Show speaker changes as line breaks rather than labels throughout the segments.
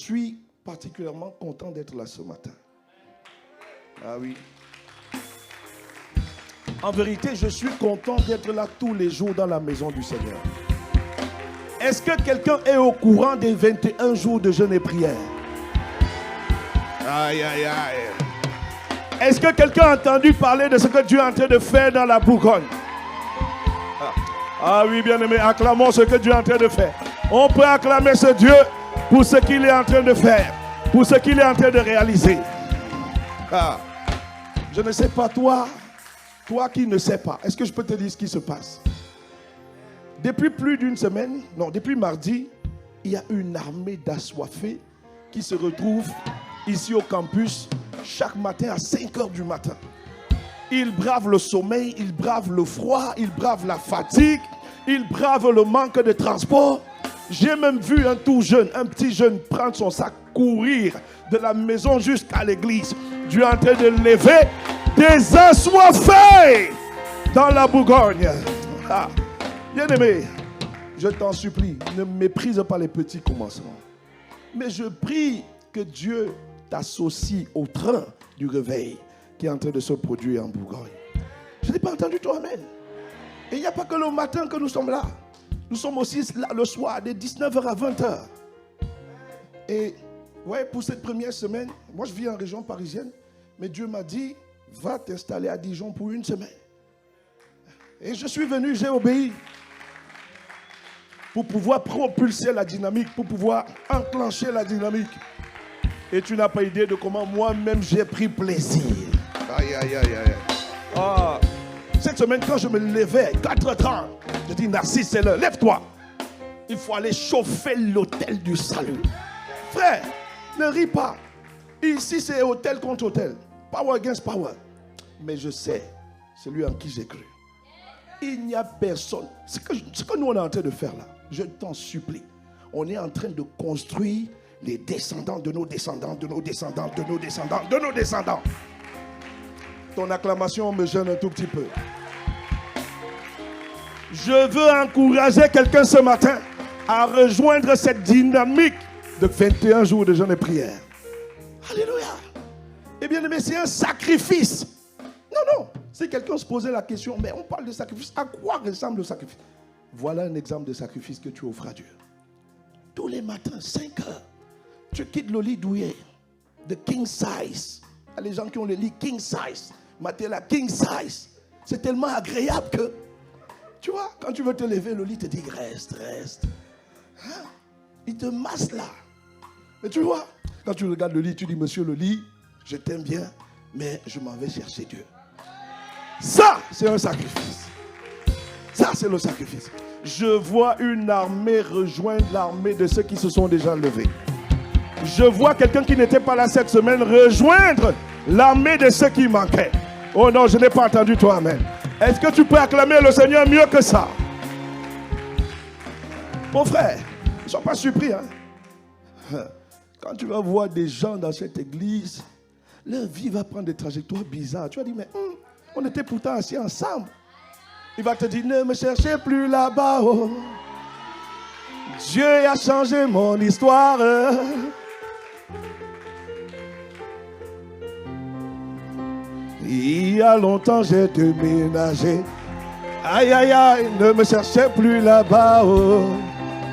suis particulièrement content d'être là ce matin. Ah oui. En vérité, je suis content d'être là tous les jours dans la maison du Seigneur. Est-ce que quelqu'un est au courant des 21 jours de jeûne et prière? Aïe, aïe, aïe. Est-ce que quelqu'un a entendu parler de ce que Dieu est en train de faire dans la Bourgogne? Ah oui, bien-aimé, acclamons ce que Dieu est en train de faire. On peut acclamer ce Dieu pour ce qu'il est en train de faire, pour ce qu'il est en train de réaliser. Ah, je ne sais pas toi qui ne sais pas, est-ce que je peux te dire ce qui se passe? Depuis plus d'une semaine, non, depuis mardi, il y a une armée d'assoiffés qui se retrouve ici au campus chaque matin à 5 heures du matin. Ils bravent le sommeil, ils bravent le froid, ils bravent la fatigue, ils bravent le manque de transport. J'ai même vu un tout jeune, un petit jeune prendre son sac, courir de la maison jusqu'à l'église. Dieu est en train de lever des assoiffés dans la Bourgogne. Ah. Bien-aimé, je t'en supplie, ne méprise pas les petits commencements. Mais je prie que Dieu t'associe au train du réveil qui est en train de se produire en Bourgogne. Je n'ai pas entendu toi, amen. Et il n'y a pas que le matin que nous sommes là. Nous sommes aussi là le soir, de 19h à 20h. Et ouais, pour cette première semaine, moi je vis en région parisienne, mais Dieu m'a dit, va t'installer à Dijon pour une semaine. Et je suis venu, j'ai obéi. Pour pouvoir propulser la dynamique, pour pouvoir enclencher la dynamique. Et tu n'as pas idée de comment moi-même j'ai pris plaisir. Aïe, aïe, aïe, aïe. Ah, cette semaine, quand je me levais, 4h30, je dis, Narcisse, c'est l'heure, lève-toi. Il faut aller chauffer l'autel du salut. Frère, ne ris pas. Ici, c'est hôtel contre hôtel. Power against power. Mais je sais, celui en qui j'ai cru. Il n'y a personne. Ce que nous, on est en train de faire là, je t'en supplie. On est en train de construire les descendants de nos descendants, de nos descendants, de nos descendants, de nos descendants. Ton acclamation me gêne un tout petit peu. Je veux encourager quelqu'un ce matin à rejoindre cette dynamique de 21 jours de jeûne et prière. Alléluia. Eh bien, mais c'est un sacrifice. Non. Si quelqu'un se posait la question, mais on parle de sacrifice, à quoi ressemble le sacrifice? Voilà un exemple de sacrifice que tu offres à Dieu. Tous les matins, 5 heures, tu quittes le lit douillet, de king size. Il y a les gens qui ont le lit king size. Matéla king size. C'est tellement agréable que, tu vois, quand tu veux te lever, le lit te dit reste. Hein? Il te masse là. Mais tu vois, quand tu regardes le lit, tu dis, monsieur le lit, je t'aime bien, mais je m'en vais chercher Dieu. Ça, c'est un sacrifice. Ça, c'est le sacrifice. Je vois une armée rejoindre l'armée de ceux qui se sont déjà levés. Je vois quelqu'un qui n'était pas là cette semaine rejoindre l'armée de ceux qui manquaient. Oh non, je n'ai pas entendu toi, amen. Est-ce que tu peux acclamer le Seigneur mieux que ça? Mon frère, ne sois pas surpris. Hein? Quand tu vas voir des gens dans cette église, leur vie va prendre des trajectoires bizarres. Tu vas dire, mais on était pourtant assis ensemble. Il va te dire, ne me cherchez plus là-bas. Oh. Dieu a changé mon histoire. Il y a longtemps j'ai déménagé. Aïe, aïe, aïe, ne me cherchez plus là-bas. Oh.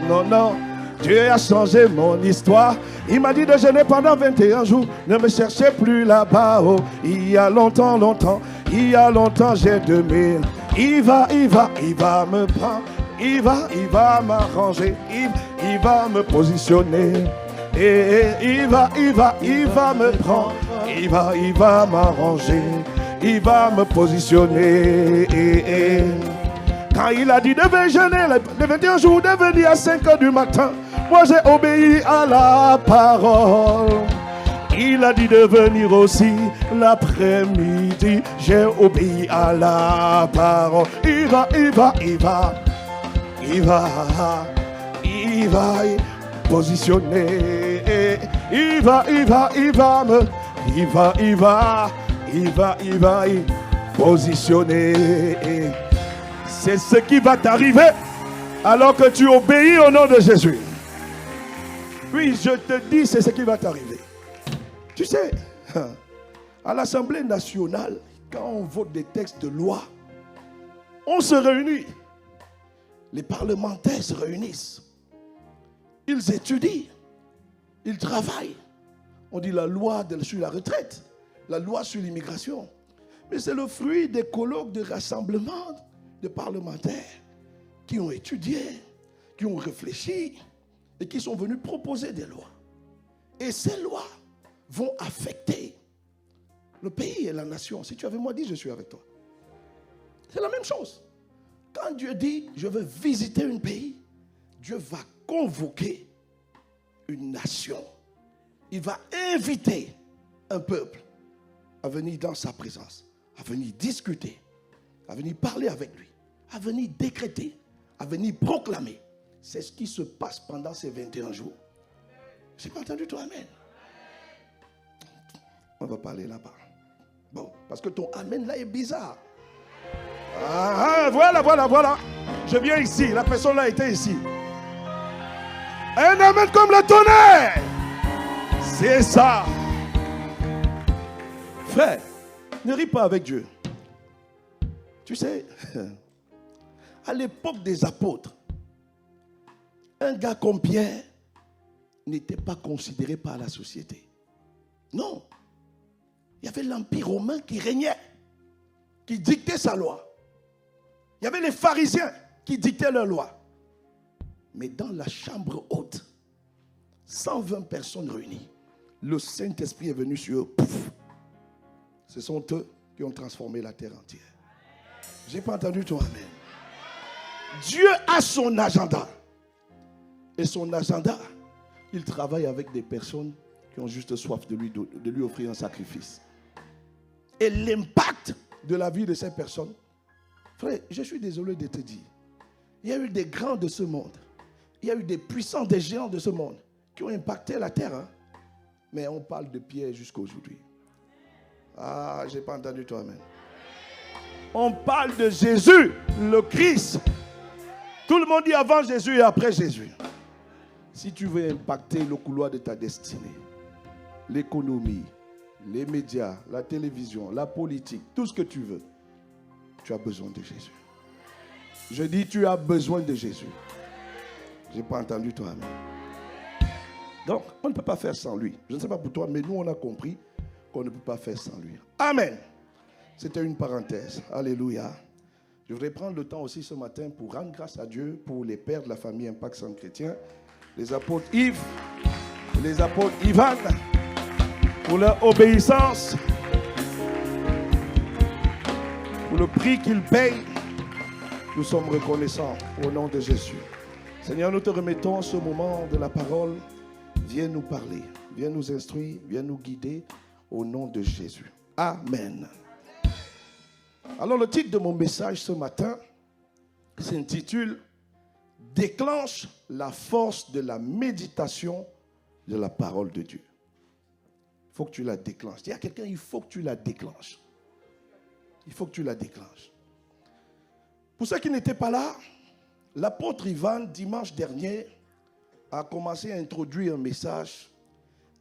Non. Dieu a changé mon histoire. Il m'a dit de jeûner pendant 21 jours. Ne me cherchez plus là-bas. Oh. Il y a longtemps. Il y a longtemps j'ai déménagé. Il va me prendre. Il va m'arranger. Il va me positionner. Et il va me prendre. Il va m'arranger. Il va me positionner. Quand il a dit de jeûner les 21 jours, de venir à 5 heures du matin, moi j'ai obéi à la parole. Il a dit de venir aussi l'après-midi, j'ai obéi à la parole. Il va positionner. Il va positionner. C'est ce qui va t'arriver alors que tu obéis au nom de Jésus. Puis je te dis, c'est ce qui va t'arriver. Tu sais, à l'Assemblée nationale, quand on vote des textes de loi, on se réunit. Les parlementaires se réunissent. Ils étudient. Ils travaillent. On dit la loi sur la retraite, la loi sur l'immigration. Mais c'est le fruit des colloques de rassemblement de parlementaires qui ont étudié, qui ont réfléchi et qui sont venus proposer des lois. Et ces lois vont affecter le pays et la nation. Si tu avais moi dit, je suis avec toi. C'est la même chose. Quand Dieu dit, je veux visiter un pays, Dieu va convoquer une nation. Il va inviter un peuple à venir dans sa présence, à venir discuter, à venir parler avec lui, à venir décréter, à venir proclamer. C'est ce qui se passe pendant ces 21 jours. Je n'ai pas entendu toi, amen. On va parler là-bas. Bon, parce que ton amen là est bizarre. Voilà. Je viens ici, la personne là était ici. Un amen comme le tonnerre. C'est ça. Frère, ne ris pas avec Dieu. Tu sais, à l'époque des apôtres, un gars comme Pierre n'était pas considéré par la société. Non. Il y avait l'Empire romain qui régnait, qui dictait sa loi. Il y avait les pharisiens qui dictaient leur loi. Mais dans la chambre haute, 120 personnes réunies, le Saint-Esprit est venu sur eux. Pouf. Ce sont eux qui ont transformé la terre entière. Je n'ai pas entendu ton amen. Dieu a son agenda. Et son agenda, il travaille avec des personnes qui ont juste soif de lui offrir un sacrifice. Et l'impact de la vie de ces personnes, frère, je suis désolé de te dire, il y a eu des grands de ce monde, il y a eu des puissants, des géants de ce monde qui ont impacté la terre. Hein? Mais on parle de Pierre jusqu'à aujourd'hui. Ah, je n'ai pas entendu toi, amen. On parle de Jésus, le Christ. Tout le monde dit avant Jésus et après Jésus. Si tu veux impacter le couloir de ta destinée, l'économie, les médias, la télévision, la politique, tout ce que tu veux, tu as besoin de Jésus. Je dis, tu as besoin de Jésus. Je n'ai pas entendu toi, amen. Donc, on ne peut pas faire sans lui. Je ne sais pas pour toi, mais nous, on a compris qu'on ne peut pas faire sans lui. Amen. C'était une parenthèse. Alléluia. Je voudrais prendre le temps aussi ce matin pour rendre grâce à Dieu pour les pères de la famille Impact Centre Chrétien, les apôtres Yves, les apôtres Ivan, pour leur obéissance, pour le prix qu'ils payent. Nous sommes reconnaissants au nom de Jésus. Seigneur, nous te remettons ce moment de la parole. Viens nous parler, viens nous instruire, viens nous guider au nom de Jésus. Amen. Alors le titre de mon message ce matin s'intitule « Déclenche la force de la méditation de la parole de Dieu ». Il faut que tu la déclenches. Il y a quelqu'un, il faut que tu la déclenches. Il faut que tu la déclenches. Pour ceux qui n'étaient pas là, l'apôtre Ivan, dimanche dernier, a commencé à introduire un message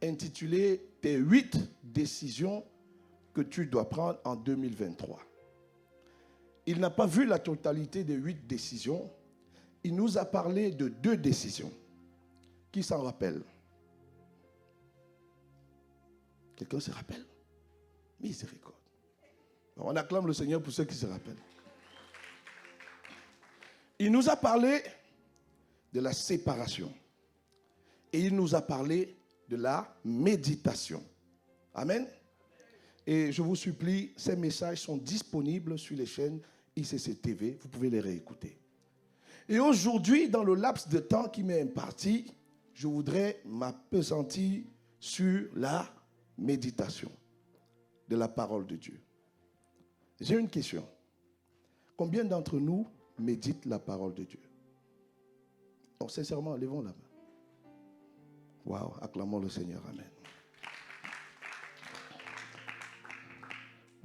intitulé « Tes 8 décisions que tu dois prendre en 2023 ». Il n'a pas vu la totalité des 8 décisions. Il nous a parlé de 2 décisions. Qui s'en rappelle? Quelqu'un se rappelle? Miséricorde. On acclame le Seigneur pour ceux qui se rappellent. Il nous a parlé de la séparation. Et il nous a parlé de la méditation. Amen. Et je vous supplie, ces messages sont disponibles sur les chaînes ICC TV. Vous pouvez les réécouter. Et aujourd'hui, dans le laps de temps qui m'est imparti, je voudrais m'appesantir sur la méditation de la parole de Dieu. J'ai une question. Combien d'entre nous méditent la parole de Dieu? Donc, sincèrement, levons la main. Waouh, acclamons le Seigneur. Amen.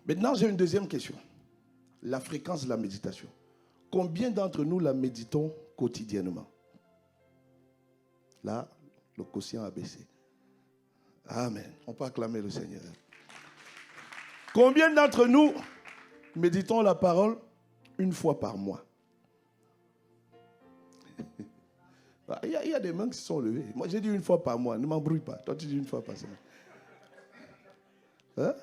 Maintenant, j'ai une deuxième question. La fréquence de la méditation. Combien d'entre nous la méditons quotidiennement? Là, Le quotient a baissé. Amen. On peut acclamer le Seigneur. Combien d'entre nous méditons la parole une fois par mois? Il y a des mains qui se sont levées. Moi, j'ai dit une fois par mois. Ne m'embrouille pas. Toi, tu dis une fois par semaine. Hein?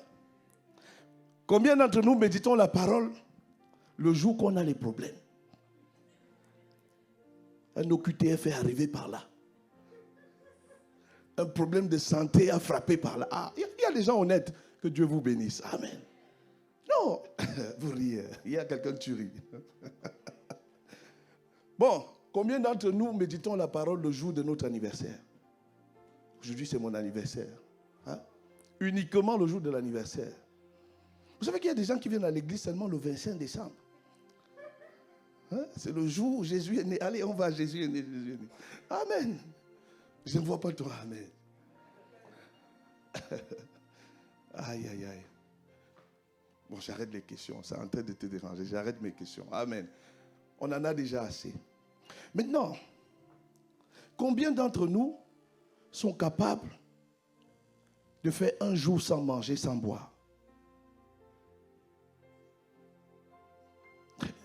Combien d'entre nous méditons la parole le jour qu'on a les problèmes? Un OQTF est arrivé par là. Un problème de santé a frappé par là. Ah, il y a des gens honnêtes. Que Dieu vous bénisse. Amen. Non, vous riez. Il y a quelqu'un qui rit. Bon, combien d'entre nous méditons la parole le jour de notre anniversaire? Aujourd'hui, c'est mon anniversaire. Hein? Uniquement le jour de l'anniversaire. Vous savez qu'il y a des gens qui viennent à l'église seulement le 25 décembre. Hein? C'est le jour où Jésus est né. Allez, on va, Jésus est né, Jésus est né. Amen. Je ne vois pas toi. Amen. Aïe, aïe, aïe. Bon, j'arrête les questions. C'est en train de te déranger. J'arrête mes questions. Amen. On en a déjà assez. Maintenant, combien d'entre nous sont capables de faire un jour sans manger, sans boire? Très bien.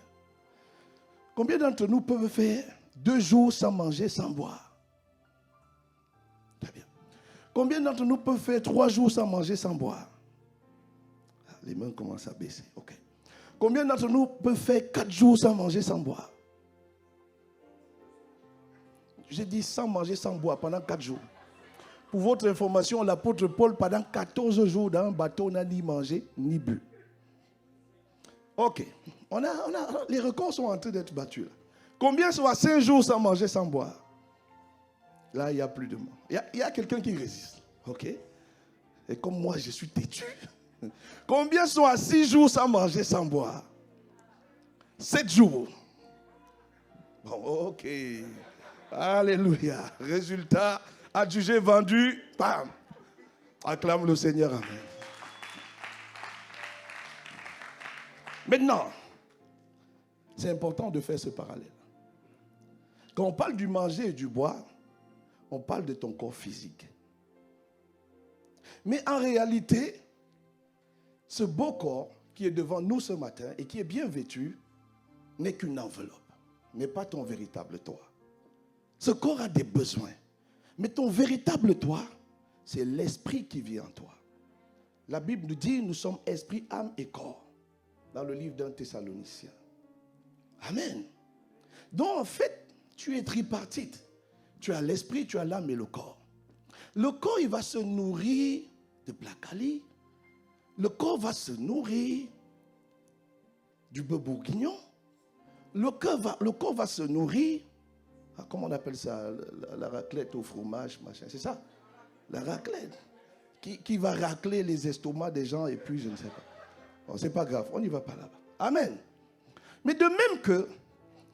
Combien d'entre nous peuvent faire 2 jours sans manger, sans boire? Très bien. Combien d'entre nous peuvent faire 3 jours sans manger, sans boire? Les mains commencent à baisser. Ok. Combien d'entre nous peuvent faire 4 jours sans manger, sans boire? J'ai dit sans manger, sans boire pendant 4 jours. Pour votre information, l'apôtre Paul, pendant 14 jours dans un bateau, n'a ni mangé, ni bu. Ok. Les records sont en train d'être battus. Là. Combien sont à 5 jours sans manger, sans boire? Là, il n'y a plus de monde. Il y a quelqu'un qui résiste. Ok? Et comme moi, je suis têtu. Combien sont à 6 jours sans manger, sans boire? 7 jours. Bon, ok. Alléluia. Résultat, adjugé, vendu. Bam. Acclame le Seigneur. Amen. Maintenant, c'est important de faire ce parallèle. Quand on parle du manger et du boire, on parle de ton corps physique. Mais en réalité, ce beau corps qui est devant nous ce matin et qui est bien vêtu n'est qu'une enveloppe, n'est pas ton véritable toi. Ce corps a des besoins, mais ton véritable toi, c'est l'esprit qui vit en toi. La Bible nous dit, nous sommes esprit, âme et corps, dans le livre d'un Thessaloniciens. Amen. Donc en fait, tu es tripartite. Tu as l'esprit, tu as l'âme et le corps. Le corps, il va se nourrir de placali. Le corps va se nourrir du bœuf bourguignon. Le corps va se nourrir, comment on appelle ça, la raclette au fromage, machin, c'est ça? La raclette. Qui va racler les estomacs des gens et puis je ne sais pas. Bon, c'est pas grave, on n'y va pas là-bas. Amen. Mais de même que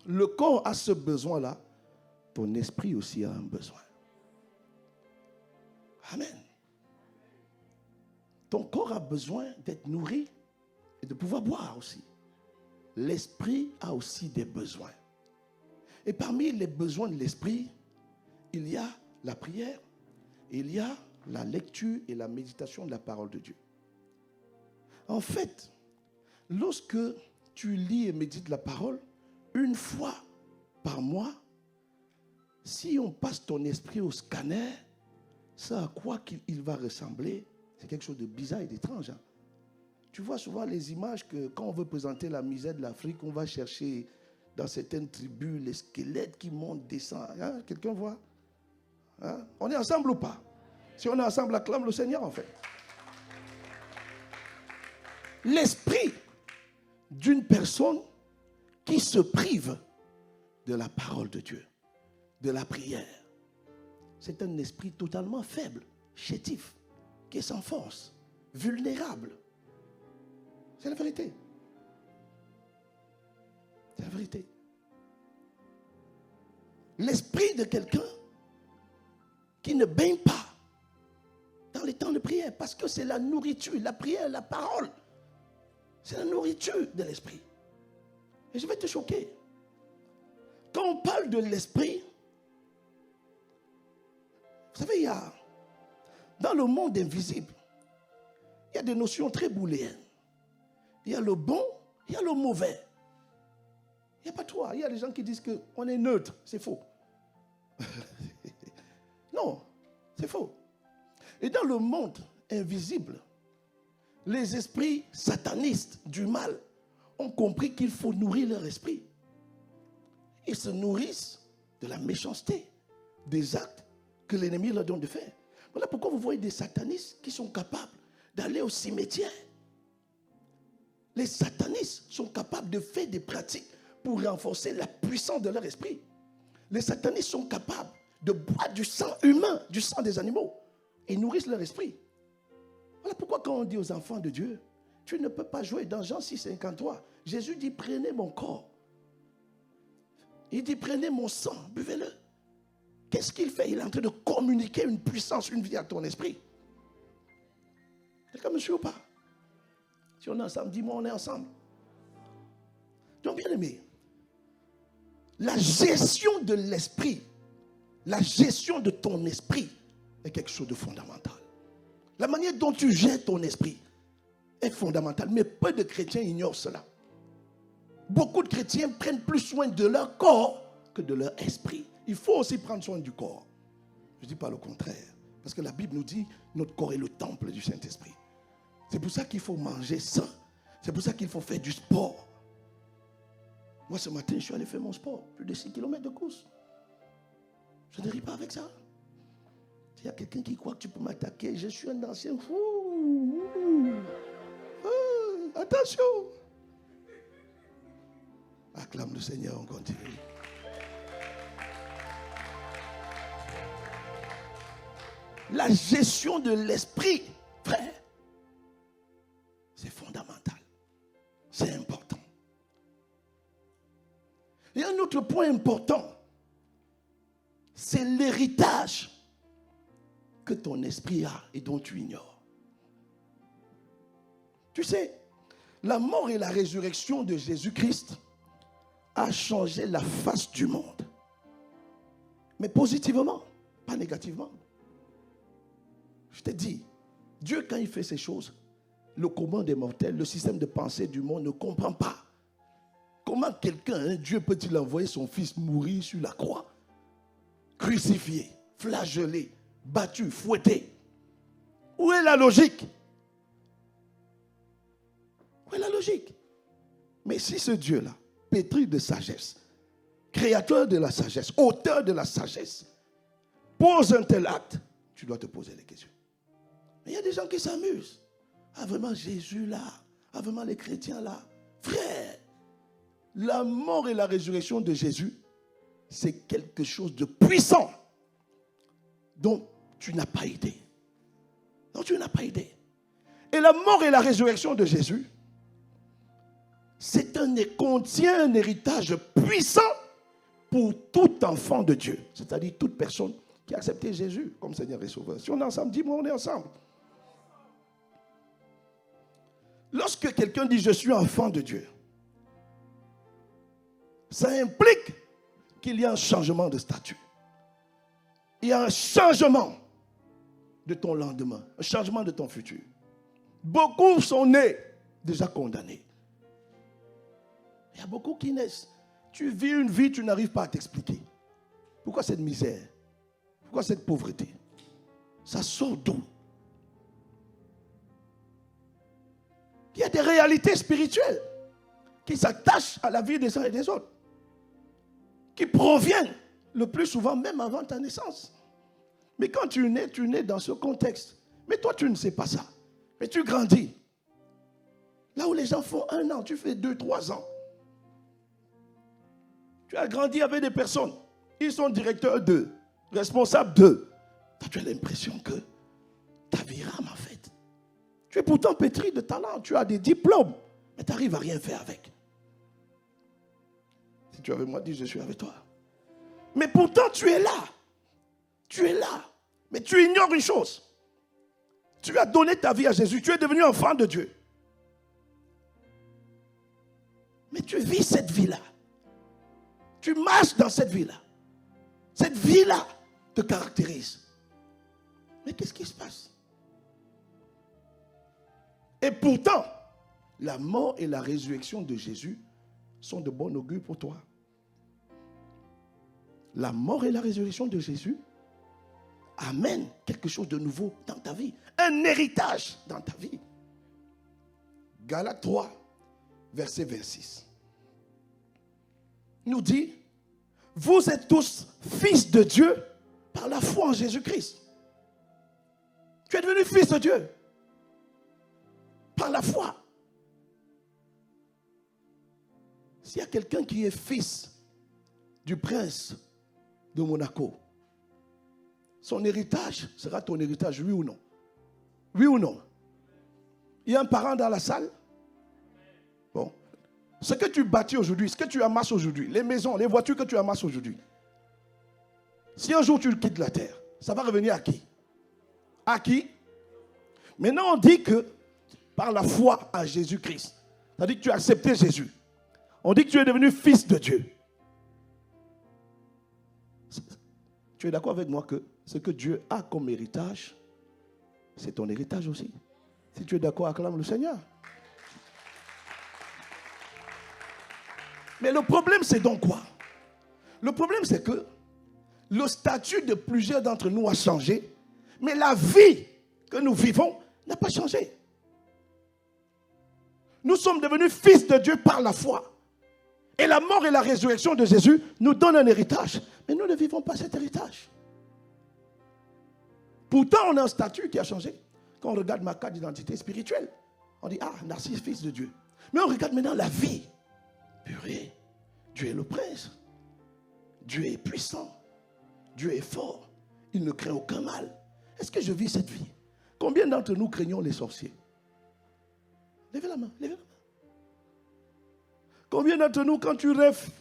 le corps a ce besoin-là, ton esprit aussi a un besoin. Amen. Ton corps a besoin d'être nourri et de pouvoir boire aussi. L'esprit a aussi des besoins. Et parmi les besoins de l'esprit, il y a la prière, il y a la lecture et la méditation de la parole de Dieu. En fait, lorsque tu lis et médites la parole, une fois par mois, si on passe ton esprit au scanner, ça à quoi il va ressembler, c'est quelque chose de bizarre et d'étrange. Hein? Tu vois souvent les images que quand on veut présenter la misère de l'Afrique, on va chercher dans certaines tribus les squelettes qui montent, descendent. Hein? Quelqu'un voit? Hein? On est ensemble ou pas? Si on est ensemble, acclame le Seigneur en fait. L'esprit d'une personne qui se prive de la parole de Dieu, de la prière, c'est un esprit totalement faible, chétif, qui est sans force, vulnérable. C'est la vérité. C'est la vérité. L'esprit de quelqu'un qui ne baigne pas dans les temps de prière, parce que c'est la nourriture, la prière, la parole. C'est la nourriture de l'esprit. Et je vais te choquer. Quand on parle de l'esprit, vous
Vous savez, dans le monde invisible, il y a des notions très booléennes. Il y a le bon, il y a le mauvais. Il n'y a pas trois. Il y a des gens qui disent qu'on est neutre. C'est faux. Non, c'est faux. Et dans le monde invisible, les esprits satanistes du mal ont compris qu'il faut nourrir leur esprit. Ils se nourrissent de la méchanceté, des actes que l'ennemi leur donne de faire. Voilà pourquoi vous voyez des satanistes qui sont capables d'aller au cimetière. Les satanistes sont capables de faire des pratiques pour renforcer la puissance de leur esprit. Les satanistes sont capables de boire du sang humain, du sang des animaux, et nourrissent leur esprit. Voilà pourquoi quand on dit aux enfants de Dieu, tu ne peux pas jouer dans Jean 6, 53. Jésus dit, prenez mon corps. Il dit, prenez mon sang, buvez-le. Qu'est-ce qu'il fait? Il est en train de communiquer une puissance, une vie à ton esprit. Quelqu'un me suit ou pas? Si on est ensemble, dis-moi, on est ensemble. Donc, bien aimé, la gestion de l'esprit, la gestion de ton esprit est quelque chose de fondamental. La manière dont tu gères ton esprit est fondamentale, mais peu de chrétiens ignorent cela. Beaucoup de chrétiens prennent plus soin de leur corps que de leur esprit. Il faut aussi prendre soin du corps. Je ne dis pas le contraire, parce que la Bible nous dit notre corps est le temple du Saint-Esprit. C'est pour ça qu'il faut manger sain. C'est pour ça qu'il faut faire du sport. Moi, ce matin, je suis allé faire mon sport. Plus de 6 km de course. Je ne ris pas avec ça. Il y a quelqu'un qui croit que tu peux m'attaquer. Je suis un ancien fou. Attention. Acclame le Seigneur, on continue. La gestion de l'esprit, frère, c'est fondamental. C'est important. Et un autre point important, c'est l'héritage que ton esprit a et dont tu ignores. Tu sais, la mort et la résurrection de Jésus-Christ a changé la face du monde. Mais positivement, pas négativement. Je t'ai dit, Dieu, quand il fait ces choses, le commun des mortels, le système de pensée du monde ne comprend pas. Comment quelqu'un, Dieu peut-il envoyer son fils mourir sur la croix, crucifié, flagellé, battu, fouetté? Où est la logique? Où est la logique? Mais si ce Dieu-là, pétri de sagesse, créateur de la sagesse, auteur de la sagesse, pose un tel acte, tu dois te poser les questions. Mais il y a des gens qui s'amusent. Ah, vraiment Jésus là? Ah, vraiment les chrétiens là? Frère, la mort et la résurrection de Jésus, c'est quelque chose de puissant dont tu n'as pas idée. Non, tu n'as pas idée. Et la mort et la résurrection de Jésus, contient un héritage puissant pour tout enfant de Dieu. C'est-à-dire toute personne qui a accepté Jésus comme Seigneur et Sauveur. Si on est ensemble, dis-moi, on est ensemble. Lorsque quelqu'un dit « je suis enfant de Dieu », ça implique qu'il y a un changement de statut. Il y a un changement de ton lendemain, un changement de ton futur. Beaucoup sont nés déjà condamnés. Il y a beaucoup qui naissent. Tu vis une vie, tu n'arrives pas à t'expliquer. Pourquoi cette misère? Pourquoi cette pauvreté? Ça sort d'où? Il y a des réalités spirituelles qui s'attachent à la vie des uns et des autres, qui proviennent le plus souvent même avant ta naissance. Mais quand tu nais dans ce contexte. Mais toi, tu ne sais pas ça. Mais tu grandis. Là où les gens font 1 an, tu fais 2, 3 ans. Tu as grandi avec des personnes. Ils sont directeurs d'eux, responsables d'eux. Toi, tu as l'impression que ta vie rame en fait. Tu es pourtant pétri de talent. Tu as des diplômes. Mais tu n'arrives à rien faire avec. Si tu avais moi dit, je suis avec toi. Mais pourtant, tu es là. Tu es là. Mais tu ignores une chose. Tu as donné ta vie à Jésus. Tu es devenu enfant de Dieu. Mais tu vis cette vie-là. Tu marches dans cette vie-là. Cette vie-là te caractérise. Mais qu'est-ce qui se passe? Et pourtant, la mort et la résurrection de Jésus sont de bon augure pour toi. La mort et la résurrection de Jésus amènent quelque chose de nouveau dans ta vie. Un héritage dans ta vie. Galates 3, verset 26. Nous dit, vous êtes tous fils de Dieu par la foi en Jésus-Christ. Tu es devenu fils de Dieu par la foi. S'il y a quelqu'un qui est fils du prince de Monaco, son héritage sera ton héritage, oui ou non? Oui ou non? Il y a un parent dans la salle? Bon. Ce que tu bâtis aujourd'hui, ce que tu amasses aujourd'hui, les maisons, les voitures que tu amasses aujourd'hui, si un jour tu quittes la terre, ça va revenir à qui? À qui? Maintenant on dit que par la foi à Jésus-Christ, c'est-à-dire que tu as accepté Jésus. On dit que tu es devenu fils de Dieu. Tu es d'accord avec moi que ce que Dieu a comme héritage, c'est ton héritage aussi. Si tu es d'accord, acclame le Seigneur. Mais le problème, c'est donc quoi? Le problème, c'est que le statut de plusieurs d'entre nous a changé, mais la vie que nous vivons n'a pas changé. Nous sommes devenus fils de Dieu par la foi. Et la mort et la résurrection de Jésus nous donnent un héritage. Mais nous ne vivons pas cet héritage. Pourtant, on a un statut qui a changé. Quand on regarde ma carte d'identité spirituelle, on dit, ah, Narcisse, fils de Dieu. Mais on regarde maintenant la vie. Purée, Dieu est le prince. Dieu est puissant. Dieu est fort. Il ne craint aucun mal. Est-ce que je vis cette vie? Combien d'entre nous craignons les sorciers? Levez la main, levez la main. Combien d'entre nous, quand tu rêves,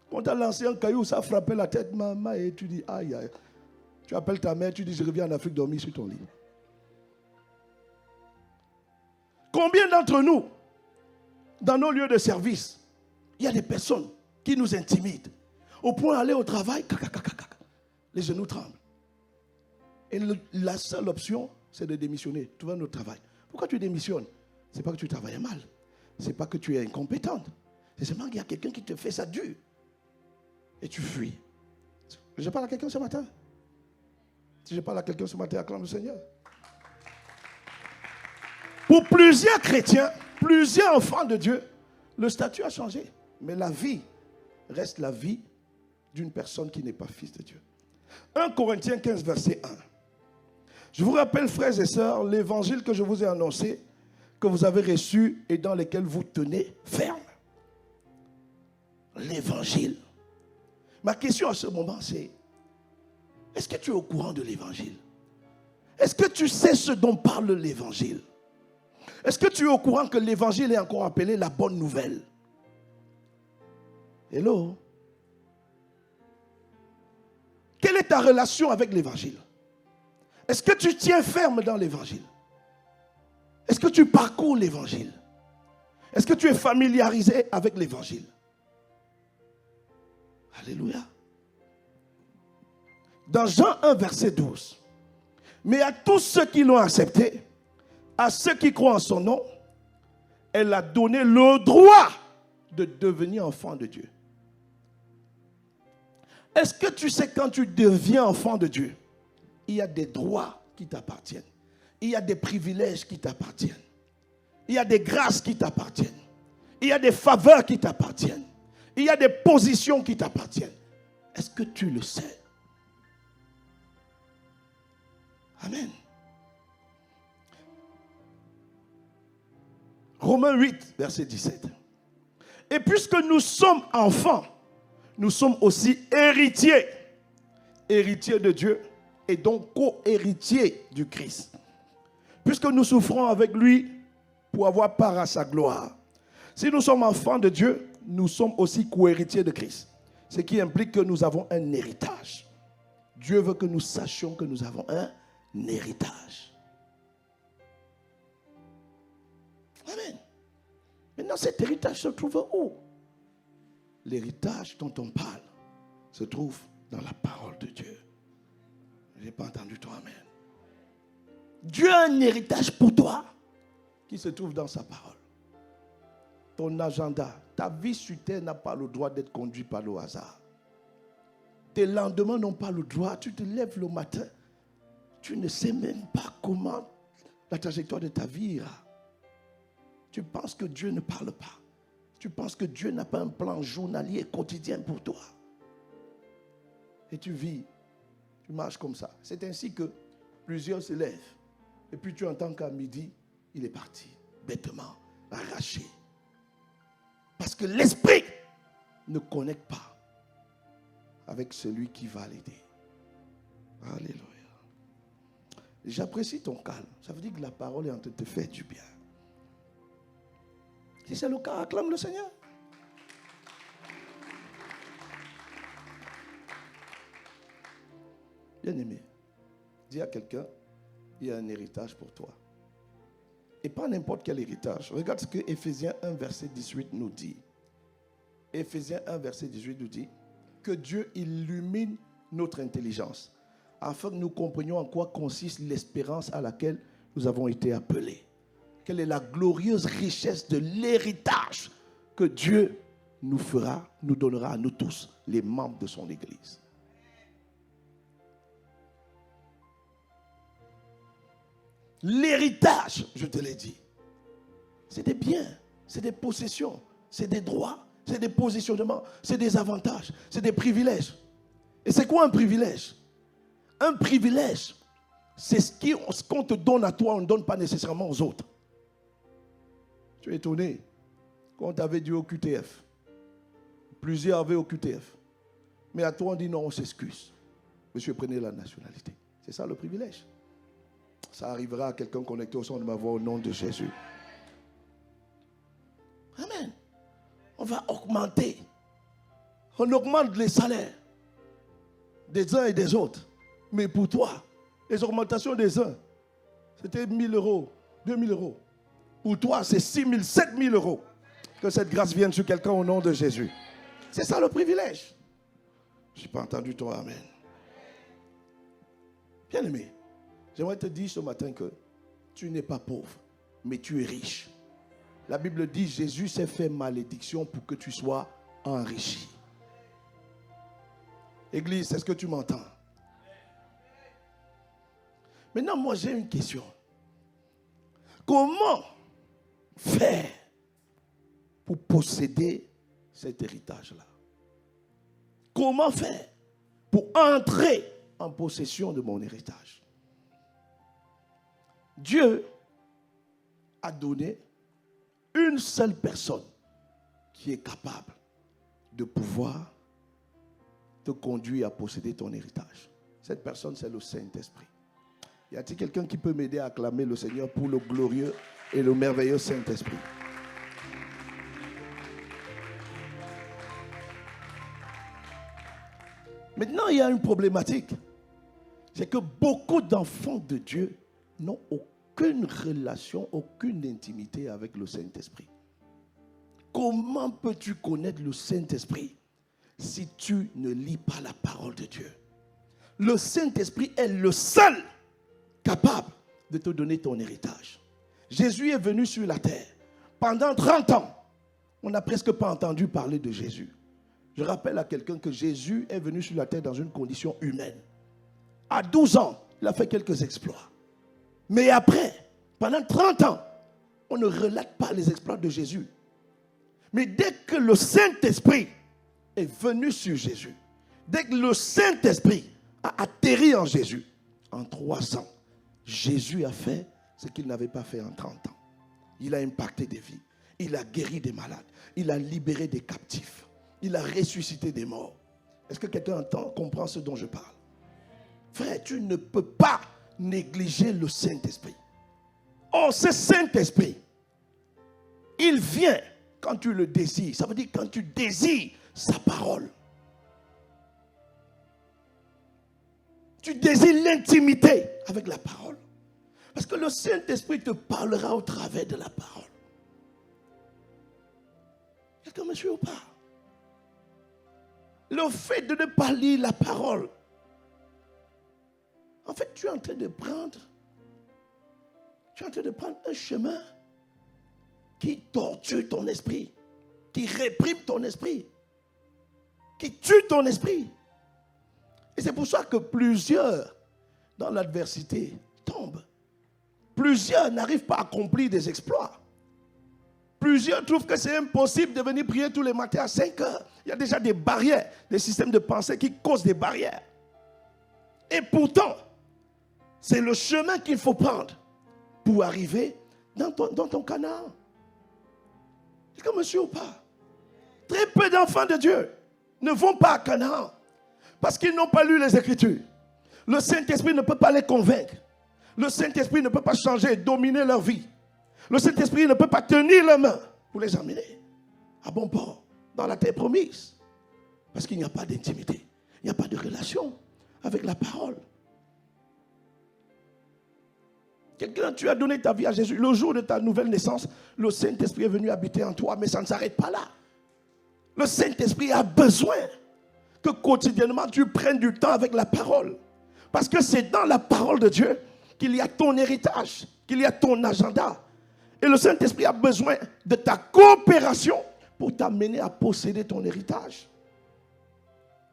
quand tu as lancé un caillou, ça a frappé la tête, maman, et tu dis, aïe, aïe. Tu appelles ta mère, tu dis, je reviens en Afrique dormir sur ton lit. Combien d'entre nous, dans nos lieux de service, il y a des personnes qui nous intimident, au point d'aller au travail, les genoux tremblent. Et la seule option, c'est de démissionner. Tu vas au travail. Pourquoi tu démissionnes? Ce n'est pas que tu travailles mal. Ce n'est pas que tu es incompétente. C'est seulement qu'il y a quelqu'un qui te fait ça dur. Et tu fuis. Je parle à quelqu'un ce matin. Si je parle à quelqu'un ce matin, acclame le Seigneur. Pour plusieurs chrétiens, plusieurs enfants de Dieu, le statut a changé. Mais la vie reste la vie d'une personne qui n'est pas fils de Dieu. 1 Corinthiens 15, verset 1. Je vous rappelle, frères et sœurs, l'évangile que je vous ai annoncé, que vous avez reçu et dans lequel vous tenez ferme. L'évangile. Ma question à ce moment, c'est, est-ce que tu es au courant de l'évangile? Est-ce que tu sais ce dont parle l'évangile? Est-ce que tu es au courant que l'évangile est encore appelé la bonne nouvelle? Hello? Quelle est ta relation avec l'évangile? Est-ce que tu tiens ferme dans l'évangile? Est-ce que tu parcours l'évangile? Est-ce que tu es familiarisé avec l'évangile? Alléluia. Dans Jean 1, verset 12. Mais à tous ceux qui l'ont accepté, à ceux qui croient en son nom, elle a donné le droit de devenir enfant de Dieu. Est-ce que tu sais quand tu deviens enfant de Dieu, il y a des droits qui t'appartiennent. Il y a des privilèges qui t'appartiennent. Il y a des grâces qui t'appartiennent. Il y a des faveurs qui t'appartiennent. Il y a des positions qui t'appartiennent. Est-ce que tu le sais? Amen. Romains 8, verset 17. Et puisque nous sommes enfants, nous sommes aussi héritiers. Héritiers de Dieu et donc co-héritiers du Christ. Puisque nous souffrons avec lui pour avoir part à sa gloire. Si nous sommes enfants de Dieu, nous sommes aussi co-héritiers de Christ. Ce qui implique que nous avons un héritage. Dieu veut que nous sachions que nous avons un héritage. Amen. Maintenant, cet héritage se trouve où? L'héritage dont on parle se trouve dans la parole de Dieu. Je n'ai pas entendu toi, amen. Dieu a un héritage pour toi qui se trouve dans sa parole. Ton agenda, ta vie sur terre n'a pas le droit d'être conduite par le hasard. Tes lendemains n'ont pas le droit. Tu te lèves le matin, tu ne sais même pas comment la trajectoire de ta vie ira. Tu penses que Dieu ne parle pas. Tu penses que Dieu n'a pas un plan journalier, quotidien pour toi. Et tu vis, tu marches comme ça. C'est ainsi que plusieurs se lèvent. Et puis tu entends qu'à midi, il est parti, bêtement, arraché. Parce que l'esprit ne connecte pas avec celui qui va l'aider. Alléluia. J'apprécie ton calme. Ça veut dire que la parole est en train de te faire du bien. Si c'est le cas, acclame le Seigneur. Bien-aimé, dis à quelqu'un, il y a un héritage pour toi. Et pas n'importe quel héritage. Regarde ce que Éphésiens 1, verset 18 nous dit. Éphésiens 1, verset 18 nous dit que Dieu illumine notre intelligence afin que nous comprenions en quoi consiste l'espérance à laquelle nous avons été appelés. Quelle est la glorieuse richesse de l'héritage que Dieu nous donnera à nous tous, les membres de son Église. L'héritage, je te l'ai dit, c'est des biens, c'est des possessions, c'est des droits, c'est des positionnements, c'est des avantages, c'est des privilèges. Et c'est quoi un privilège? Un privilège, c'est ce qu'on te donne à toi, on ne donne pas nécessairement aux autres. Tu es étonné quand on t'avait dit au QTF. Plusieurs avaient au QTF. Mais à toi, on dit non, on s'excuse. Monsieur, prenez la nationalité. C'est ça le privilège. Ça arrivera à quelqu'un connecté au son de ma voix au nom de Jésus. Amen. On va augmenter. On augmente les salaires des uns et des autres. Mais pour toi, les augmentations des uns, c'était 1 000 euros, 2 000 euros. Pour toi, c'est 6 000, 7 000 euros. Que cette grâce vienne sur quelqu'un au nom de Jésus. C'est ça le privilège. Je n'ai pas entendu ton amen. Bien-aimé, j'aimerais te dire ce matin que tu n'es pas pauvre, mais tu es riche. La Bible dit Jésus s'est fait malédiction pour que tu sois enrichi. Église, est-ce que tu m'entends? Maintenant, moi, j'ai une question. Comment faire pour posséder cet héritage-là? Comment faire pour entrer en possession de mon héritage? Dieu a donné une seule personne qui est capable de pouvoir te conduire à posséder ton héritage. Cette personne, c'est le Saint-Esprit. Y a-t-il quelqu'un qui peut m'aider à acclamer le Seigneur pour le glorieux et le merveilleux Saint-Esprit? Maintenant, il y a une problématique. C'est que beaucoup d'enfants de Dieu n'ont aucune relation, aucune intimité avec le Saint-Esprit. Comment peux-tu connaître le Saint-Esprit si tu ne lis pas la parole de Dieu? Le Saint-Esprit est le seul capable de te donner ton héritage. Jésus est venu sur la terre. Pendant 30 ans, on n'a presque pas entendu parler de Jésus. Je rappelle à quelqu'un que Jésus est venu sur la terre dans une condition humaine. À 12 ans, il a fait quelques exploits. Mais après, pendant 30 ans, on ne relate pas les exploits de Jésus. Mais dès que le Saint-Esprit est venu sur Jésus, dès que le Saint-Esprit a atterri en Jésus, en 3 ans, Jésus a fait ce qu'il n'avait pas fait en 30 ans. Il a impacté des vies. Il a guéri des malades. Il a libéré des captifs. Il a ressuscité des morts. Est-ce que quelqu'un comprend ce dont je parle? Frère, tu ne peux pas négliger le Saint-Esprit. Oh, ce Saint-Esprit, il vient quand tu le désires. Ça veut dire quand tu désires sa parole. Tu désires l'intimité avec la parole. Parce que le Saint-Esprit te parlera au travers de la parole. Quelqu'un me suit ou pas? Le fait de ne pas lire la parole, en fait, tu es en train de prendre Tu es en train de prendre un chemin qui torture ton esprit, qui réprime ton esprit, qui tue ton esprit. Et c'est pour ça que plusieurs, dans l'adversité, tombent. Plusieurs n'arrivent pas à accomplir des exploits. Plusieurs trouvent que c'est impossible de venir prier tous les matins à 5 heures. Il y a déjà des barrières, des systèmes de pensée qui causent des barrières. Et pourtant, c'est le chemin qu'il faut prendre pour arriver dans ton Canaan. Est-ce que monsieur ou pas? Très peu d'enfants de Dieu ne vont pas à Canaan parce qu'ils n'ont pas lu les Écritures. Le Saint-Esprit ne peut pas les convaincre. Le Saint-Esprit ne peut pas changer, dominer leur vie. Le Saint-Esprit ne peut pas tenir leurs mains pour les emmener à bon port, dans la terre promise. Parce qu'il n'y a pas d'intimité. Il n'y a pas de relation avec la parole. Quelqu'un, tu as donné ta vie à Jésus. Le jour de ta nouvelle naissance, le Saint-Esprit est venu habiter en toi, mais ça ne s'arrête pas là. Le Saint-Esprit a besoin que quotidiennement tu prennes du temps avec la parole. Parce que c'est dans la parole de Dieu qu'il y a ton héritage, qu'il y a ton agenda. Et le Saint-Esprit a besoin de ta coopération pour t'amener à posséder ton héritage.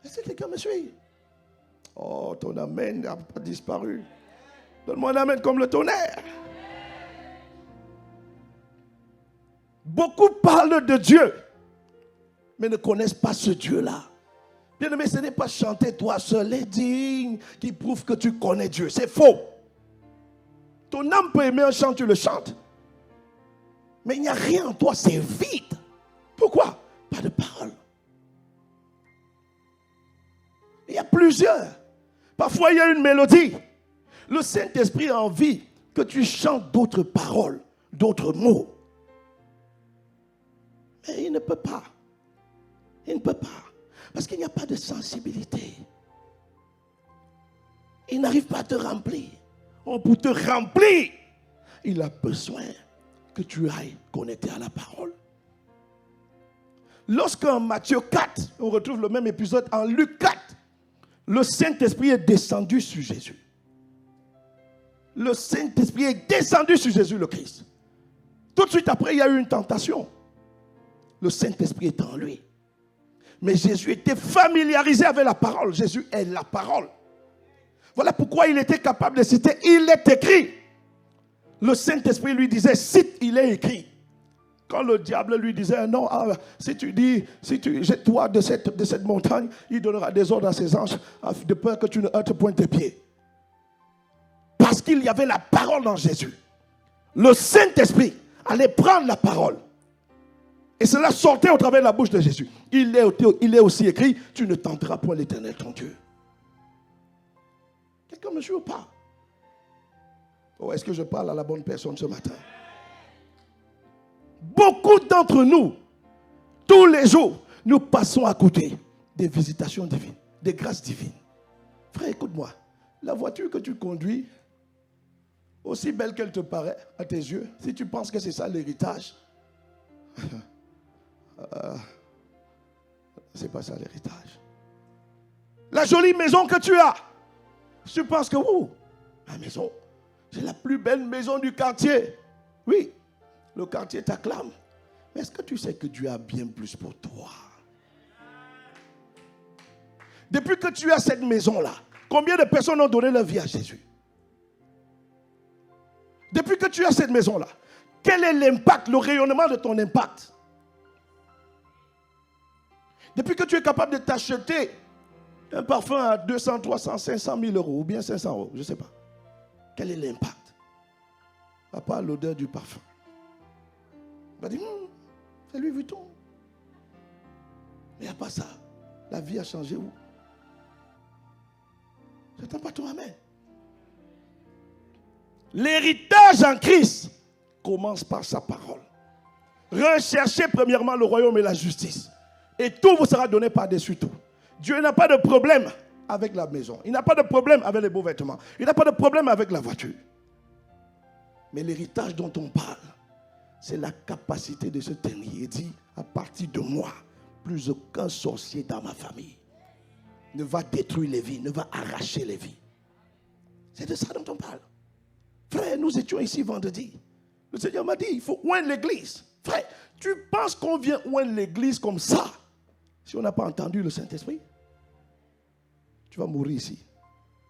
Est-ce que quelqu'un me suit? Oh, ton amen n'a pas disparu. Donne-moi un amen comme le tonnerre. Beaucoup parlent de Dieu, mais ne connaissent pas ce Dieu-là. Bien-aimé, ce n'est pas chanter toi seul et digne qui prouve que tu connais Dieu. C'est faux. Ton âme peut aimer un chant, tu le chantes. Mais il n'y a rien en toi, c'est vide. Pourquoi? Pas de parole. Il y a plusieurs. Parfois, il y a une mélodie. Le Saint-Esprit a envie que tu chantes d'autres paroles, d'autres mots. Mais il ne peut pas. Il ne peut pas. Parce qu'il n'y a pas de sensibilité. Il n'arrive pas à te remplir. Oh, pour te remplir, il a besoin que tu ailles connecter à la parole. Lorsqu'en Matthieu 4, on retrouve le même épisode en Luc 4, le Saint-Esprit est descendu sur Jésus. Le Saint-Esprit est descendu sur Jésus le Christ. Tout de suite après, il y a eu une tentation. Le Saint-Esprit est en lui. Mais Jésus était familiarisé avec la parole. Jésus est la parole. Voilà pourquoi il était capable de citer, il est écrit. Le Saint-Esprit lui disait, cite, il est écrit. Quand le diable lui disait, non, si tu jettes-toi de cette montagne, il donnera des ordres à ses anges, de peur que tu ne heurtes point tes pieds. Parce qu'il y avait la parole en Jésus. Le Saint-Esprit allait prendre la parole. Et cela sortait au travers de la bouche de Jésus. Il est aussi écrit, tu ne tenteras point l'Éternel ton Dieu. Quelqu'un me suit ou pas? Oh, est-ce que je parle à la bonne personne ce matin? Beaucoup d'entre nous, tous les jours, nous passons à côté des visitations divines, des grâces divines. Frère, écoute-moi. La voiture que tu conduis, aussi belle qu'elle te paraît à tes yeux, si tu penses que c'est ça l'héritage, c'est pas ça l'héritage. La jolie maison que tu as, tu penses que ma maison, c'est la plus belle maison du quartier. Oui, le quartier t'acclame. Mais est-ce que tu sais que Dieu a bien plus pour toi? Depuis que tu as cette maison-là, combien de personnes ont donné leur vie à Jésus? Depuis que tu as cette maison-là, quel est l'impact, le rayonnement de ton impact? Depuis que tu es capable de t'acheter un parfum à 200, 300, 500 000 euros ou bien 500 euros, je ne sais pas. Quel est l'impact? À part l'odeur du parfum. On va dire, c'est Louis Vuitton. Mais à part ça, la vie a changé où? J'attends pas ton amen. L'héritage en Christ commence par sa parole. Recherchez premièrement le royaume et la justice. Et tout vous sera donné par-dessus tout. Dieu n'a pas de problème avec la maison. Il n'a pas de problème avec les beaux vêtements. Il n'a pas de problème avec la voiture. Mais l'héritage dont on parle, c'est la capacité de se tenir. Il dit, à partir de moi, plus aucun sorcier dans ma famille ne va détruire les vies, ne va arracher les vies. C'est de ça dont on parle. Frère, nous étions ici vendredi. Le Seigneur m'a dit, il faut oindre l'église. Frère, tu penses qu'on vient oindre l'église comme ça? Si on n'a pas entendu le Saint-Esprit, tu vas mourir ici.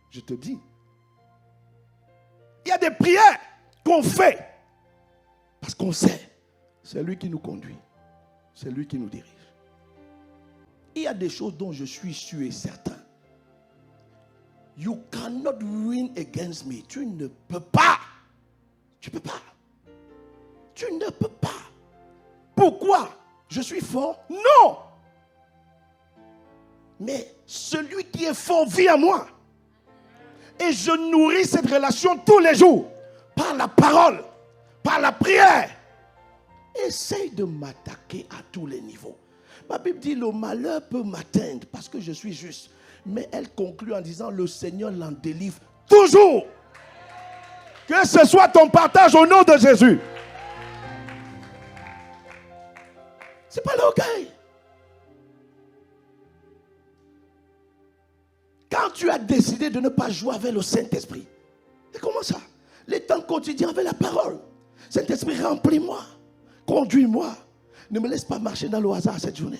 Je te dis. Il y a des prières qu'on fait parce qu'on sait. C'est lui qui nous conduit. C'est lui qui nous dirige. Il y a des choses dont je suis sûr et certain. You cannot win against me. Tu ne peux pas. Tu ne peux pas. Tu ne peux pas. Pourquoi? Je suis fort? Non. Mais celui qui est fort vit en moi. Et je nourris cette relation tous les jours. Par la parole. Par la prière. Essaye de m'attaquer à tous les niveaux. Ma Bible dit le malheur peut m'atteindre parce que je suis juste. Mais elle conclut en disant le Seigneur l'en délivre toujours. Que ce soit ton partage au nom de Jésus. C'est pas l'orgueil. Quand tu as décidé de ne pas jouer avec le Saint-Esprit, et comment ça? Les temps quotidiens avec la parole. Saint-Esprit, remplis-moi, conduis-moi. Ne me laisse pas marcher dans le hasard cette journée.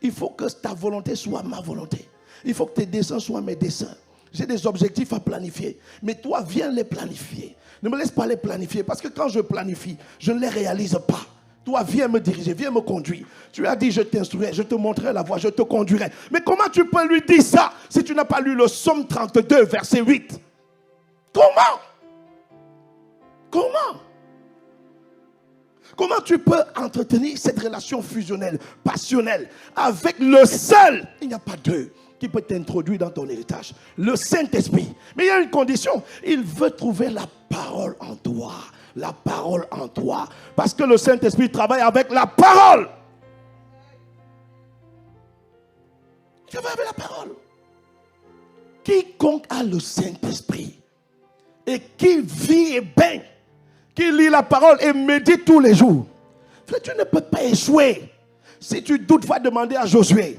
Il faut que ta volonté soit ma volonté. Il faut que tes desseins soient mes desseins. J'ai des objectifs à planifier. Mais toi, viens les planifier. Ne me laisse pas les planifier. Parce que quand je planifie, je ne les réalise pas. Toi, viens me diriger, viens me conduire. Tu as dit, je t'instruirai, je te montrerai la voie, je te conduirai. Mais comment tu peux lui dire ça si tu n'as pas lu le Psaume 32, verset 8? Comment? Comment? Comment tu peux entretenir cette relation fusionnelle, passionnelle, avec le seul, il n'y a pas deux, qui peut t'introduire dans ton héritage, le Saint-Esprit. Mais il y a une condition, il veut trouver la parole en toi. La parole en toi. Parce que le Saint-Esprit travaille avec la parole. Il travaille avec la parole. Quiconque a le Saint-Esprit et qui vit et baigne, qui lit la parole et médite tous les jours, frère, tu ne peux pas échouer. Si tu doutes, va demander à Josué.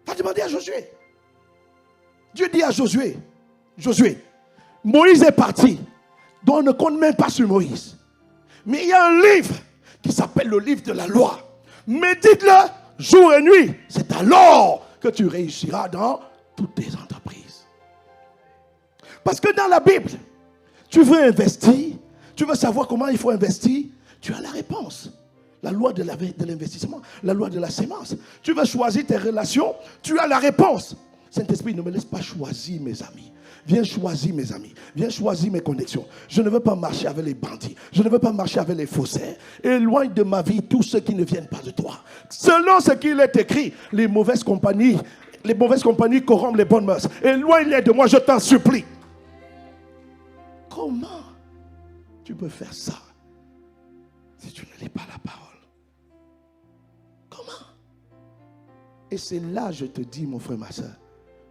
Va demander à Josué. Dieu dit à Josué, Josué, Moïse est parti. Donc on ne compte même pas sur Moïse. Mais il y a un livre qui s'appelle le livre de la loi. Médite-le jour et nuit. C'est alors que tu réussiras dans toutes tes entreprises. Parce que dans la Bible, tu veux investir, tu veux savoir comment il faut investir, tu as la réponse. La loi de l'investissement, la loi de la sémence. Tu veux choisir tes relations, tu as la réponse. Saint-Esprit, ne me laisse pas choisir mes amis. Viens choisir mes amis. Viens choisir mes connexions. Je ne veux pas marcher avec les bandits. Je ne veux pas marcher avec les faussaires. Éloigne de ma vie tous ceux qui ne viennent pas de toi. Selon ce qu'il est écrit, les mauvaises compagnies corrompent les bonnes mœurs. Éloigne-les de moi, je t'en supplie. Comment tu peux faire ça si tu ne lis pas la parole? Comment? Et c'est là, je te dis, mon frère, ma soeur,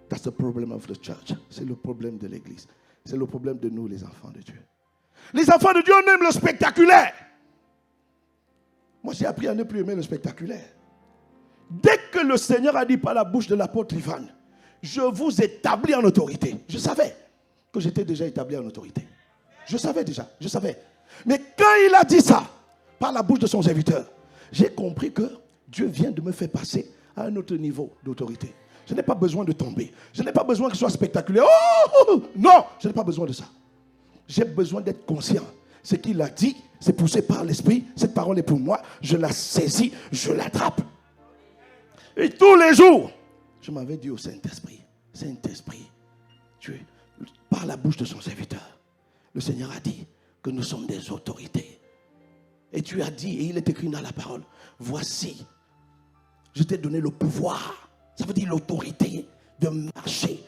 that's the problem of the church. C'est le problème de l'église. C'est le problème de nous, les enfants de Dieu. Les enfants de Dieu, on aime le spectaculaire. Moi, j'ai appris à ne plus aimer le spectaculaire. Dès que le Seigneur a dit par la bouche de l'apôtre Ivan, je vous établis en autorité. Je savais que j'étais déjà établi en autorité. Je savais déjà, je savais. Mais quand il a dit ça, par la bouche de son serviteur, j'ai compris que Dieu vient de me faire passer à un autre niveau d'autorité. Je n'ai pas besoin de tomber. Je n'ai pas besoin que ce soit spectaculaire. Oh, non, je n'ai pas besoin de ça. J'ai besoin d'être conscient. Ce qu'il a dit, c'est poussé par l'Esprit. Cette parole est pour moi. Je la saisis, je l'attrape. Et tous les jours, je m'avais dit au Saint-Esprit, Saint-Esprit, tu, par la bouche de son serviteur, le Seigneur a dit que nous sommes des autorités. Et tu as dit, et il est écrit dans la parole, voici, je t'ai donné le pouvoir. Ça veut dire l'autorité de marcher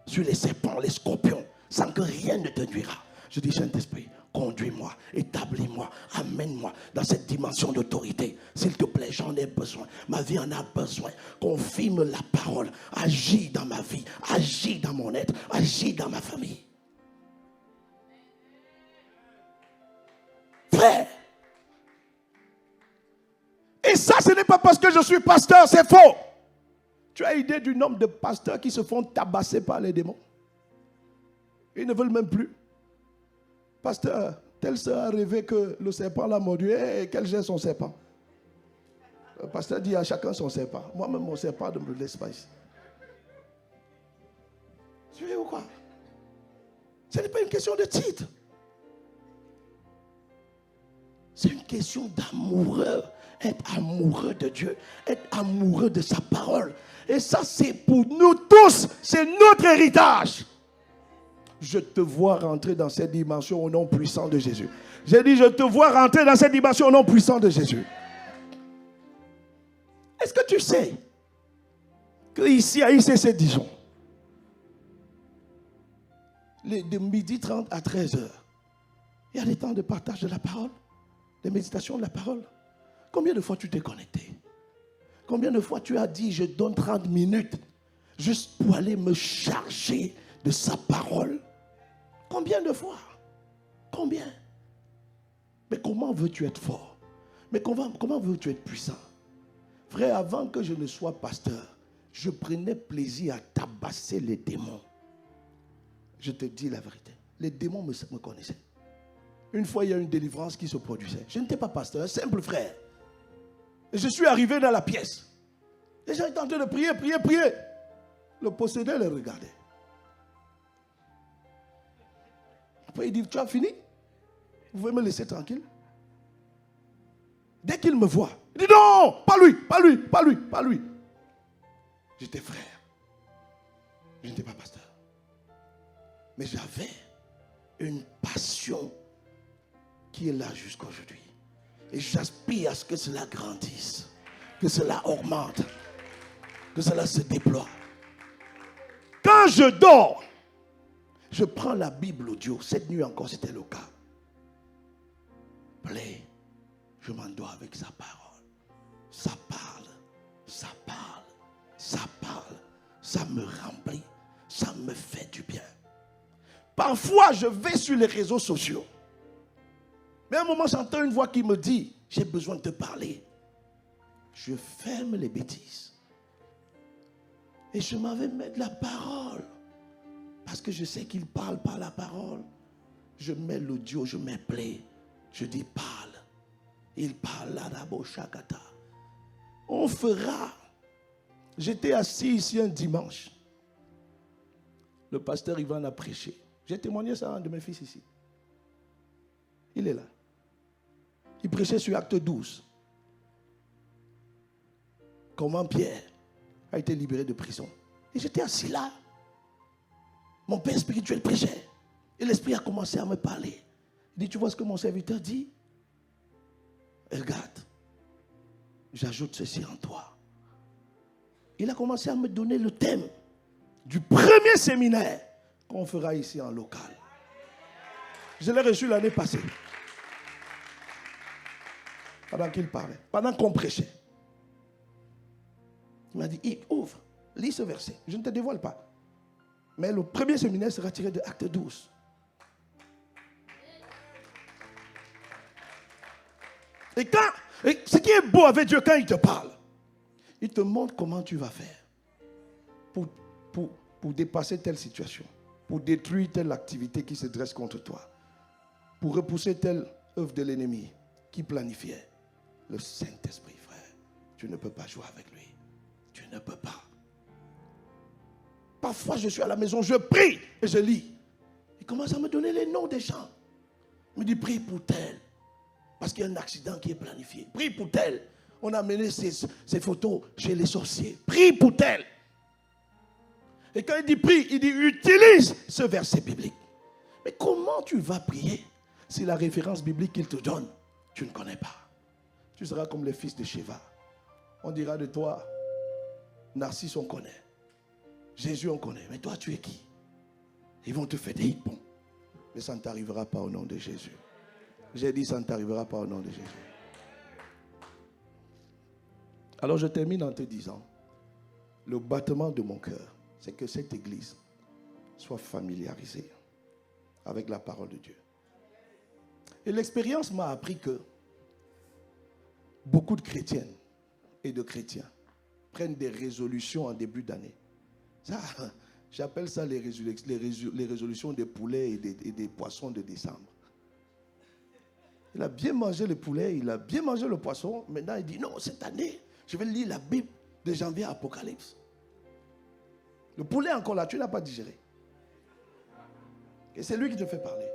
sur les serpents, les scorpions, sans que rien ne te nuira. Je dis, Saint-Esprit, conduis-moi, établis-moi, amène-moi dans cette dimension d'autorité. S'il te plaît, j'en ai besoin. Ma vie en a besoin. Confirme la parole. Agis dans ma vie. Agis dans mon être. Agis dans ma famille. Frère. Et ça, ce n'est pas parce que je suis pasteur, c'est faux. Tu as idée du nombre de pasteurs qui se font tabasser par les démons? Ils ne veulent même plus. Pasteur, telle sœur a rêvé que le serpent l'a mordu. Et quel geste son serpent? Le pasteur dit à chacun son serpent. Moi-même, mon serpent ne me laisse pas ici. Tu veux ou quoi? Ce n'est pas une question de titre. C'est une question d'amoureux. Être amoureux de Dieu. Être amoureux de sa parole. Et ça, c'est pour nous tous. C'est notre héritage. Je te vois rentrer dans cette dimension au nom puissant de Jésus. J'ai dit, je te vois rentrer dans cette dimension au nom puissant de Jésus. Est-ce que tu sais qu'ici à ICC Dijon, de 12h30 à 13h, il y a des temps de partage de la parole, de méditation de la parole. Combien de fois tu t'es connecté? Combien de fois tu as dit, je donne 30 minutes juste pour aller me charger de sa parole? Combien de fois? Combien? Mais comment veux-tu être fort? Mais comment veux-tu être puissant? Frère, avant que je ne sois pasteur, je prenais plaisir à tabasser les démons. Je te dis la vérité. Les démons me connaissaient. Une fois, il y a une délivrance qui se produisait. Je n'étais pas pasteur, un simple frère. Et je suis arrivé dans la pièce. Les gens étaient en train de prier. Le possédé les regardait. Après, il dit, tu as fini? Vous pouvez me laisser tranquille? Dès qu'il me voit, il dit, non, pas lui. J'étais frère. Je n'étais pas pasteur. Mais j'avais une passion qui est là jusqu'à aujourd'hui. Et j'aspire à ce que cela grandisse, que cela augmente, que cela se déploie. Quand je dors, je prends la Bible audio. Cette nuit encore, c'était le cas. Play, je m'endors avec sa parole. Ça parle, ça me remplit, ça me fait du bien. Parfois, je vais sur les réseaux sociaux. Mais à un moment, j'entends une voix qui me dit, j'ai besoin de te parler. Je ferme les bêtises. Et je m'en vais mettre la parole. Parce que je sais qu'il parle par la parole. Je mets l'audio, je mets play. Je dis parle. Il parle là, Shakata. On fera. J'étais assis ici un dimanche. Le pasteur Ivan a prêché. J'ai témoigné ça à un de mes fils ici. Il est là. Il prêchait sur Acte 12. Comment Pierre a été libéré de prison. Et j'étais assis là. Mon père spirituel prêchait. Et l'esprit a commencé à me parler. Il dit, tu vois ce que mon serviteur dit? Regarde, j'ajoute ceci en toi. Il a commencé à me donner le thème du premier séminaire qu'on fera ici en local. Je l'ai reçu l'année passée. Pendant qu'il parlait, pendant qu'on prêchait. Il m'a dit, ouvre, lis ce verset. Je ne te dévoile pas. Mais le premier séminaire sera tiré de Acte 12. Et ce qui est beau avec Dieu quand il te parle, il te montre comment tu vas faire pour dépasser telle situation, pour détruire telle activité qui se dresse contre toi, pour repousser telle œuvre de l'ennemi qui planifiait. Le Saint-Esprit, frère, tu ne peux pas jouer avec lui. Tu ne peux pas. Parfois, je suis à la maison, je prie et je lis. Il commence à me donner les noms des gens. Il me dit, prie pour tel. Parce qu'il y a un accident qui est planifié. Prie pour tel. On a amené ces photos chez les sorciers. Prie pour tel. Et quand il dit prie, il dit utilise ce verset biblique. Mais comment tu vas prier si la référence biblique qu'il te donne, tu ne connais pas? Tu seras comme les fils de Sheva. On dira de toi, Narcisse on connaît. Jésus on connaît. Mais toi tu es qui? Ils vont te faire des hippons. Mais ça ne t'arrivera pas au nom de Jésus. J'ai dit ça ne t'arrivera pas au nom de Jésus. Alors je termine en te disant, le battement de mon cœur, c'est que cette église soit familiarisée avec la parole de Dieu. Et l'expérience m'a appris que beaucoup de chrétiennes et de chrétiens prennent des résolutions en début d'année. Ça, j'appelle ça les résolutions des poulets et des poissons de décembre. Il a bien mangé le poulet, il a bien mangé le poisson. Maintenant, il dit, non, cette année, je vais lire la Bible de janvier à Apocalypse. Le poulet encore là, tu ne l'as pas digéré. Et c'est lui qui te fait parler.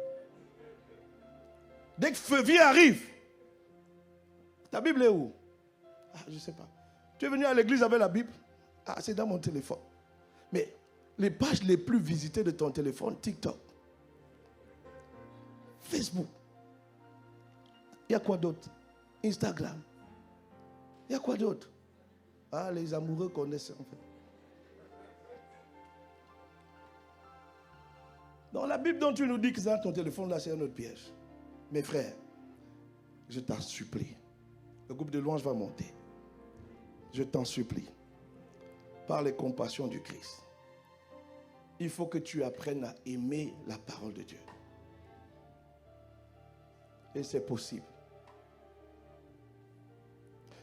Dès que février arrive, ta Bible est où? Ah, je ne sais pas. Tu es venu à l'église avec la Bible? Ah, c'est dans mon téléphone. Mais les pages les plus visitées de ton téléphone, TikTok, Facebook, il y a quoi d'autre? Instagram. Il y a quoi d'autre? Ah, les amoureux connaissent en fait. Dans la Bible dont tu nous dis que c'est dans ton téléphone, là, c'est un autre piège. Mes frères, je t'en supplie. Le groupe de louanges va monter. Je t'en supplie. Par les compassions du Christ. Il faut que tu apprennes à aimer la parole de Dieu. Et c'est possible.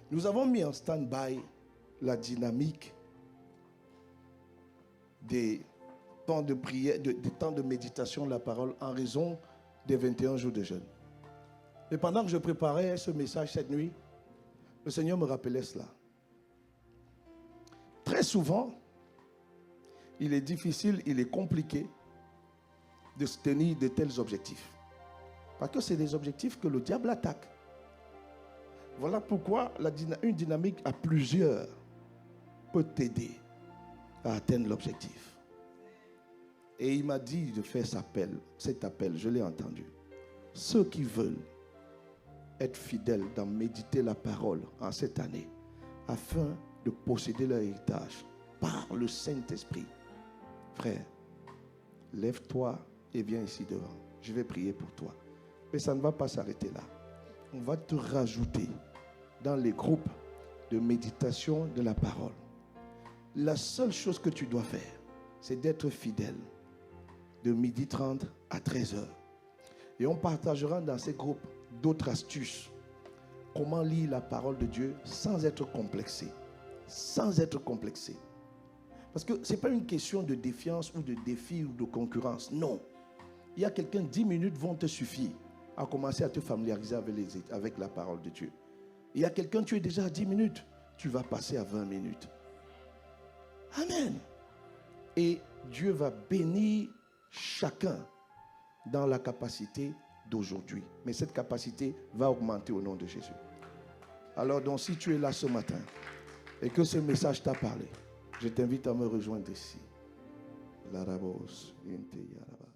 Nous avons mis en stand-by la dynamique des temps de prière, des temps de méditation de la parole en raison des 21 jours de jeûne. Et pendant que je préparais ce message cette nuit, le Seigneur me rappelait cela. Très souvent, il est difficile, il est compliqué de se tenir de tels objectifs. Parce que c'est des objectifs que le diable attaque. Voilà pourquoi une dynamique à plusieurs peut t'aider à atteindre l'objectif. Et il m'a dit de faire cet appel, je l'ai entendu. Ceux qui veulent être fidèles dans méditer la parole en cette année, afin de posséder leur héritage par le Saint-Esprit. Frère, lève-toi et viens ici devant. Je vais prier pour toi. Mais ça ne va pas s'arrêter là. On va te rajouter dans les groupes de méditation de la parole. La seule chose que tu dois faire, c'est d'être fidèle de 12h30 à 13h. Et on partagera dans ces groupes d'autres astuces. Comment lire la parole de Dieu sans être complexé. Sans être complexé. Parce que ce n'est pas une question de défiance ou de défi ou de concurrence. Non. Il y a quelqu'un, 10 minutes vont te suffire à commencer à te familiariser avec la parole de Dieu. Il y a quelqu'un, tu es déjà à 10 minutes, tu vas passer à 20 minutes. Amen. Et Dieu va bénir chacun dans la capacité d'aujourd'hui. Mais cette capacité va augmenter au nom de Jésus. Alors donc, si tu es là ce matin et que ce message t'a parlé, je t'invite à me rejoindre ici. Larabos, Inte Yaraba.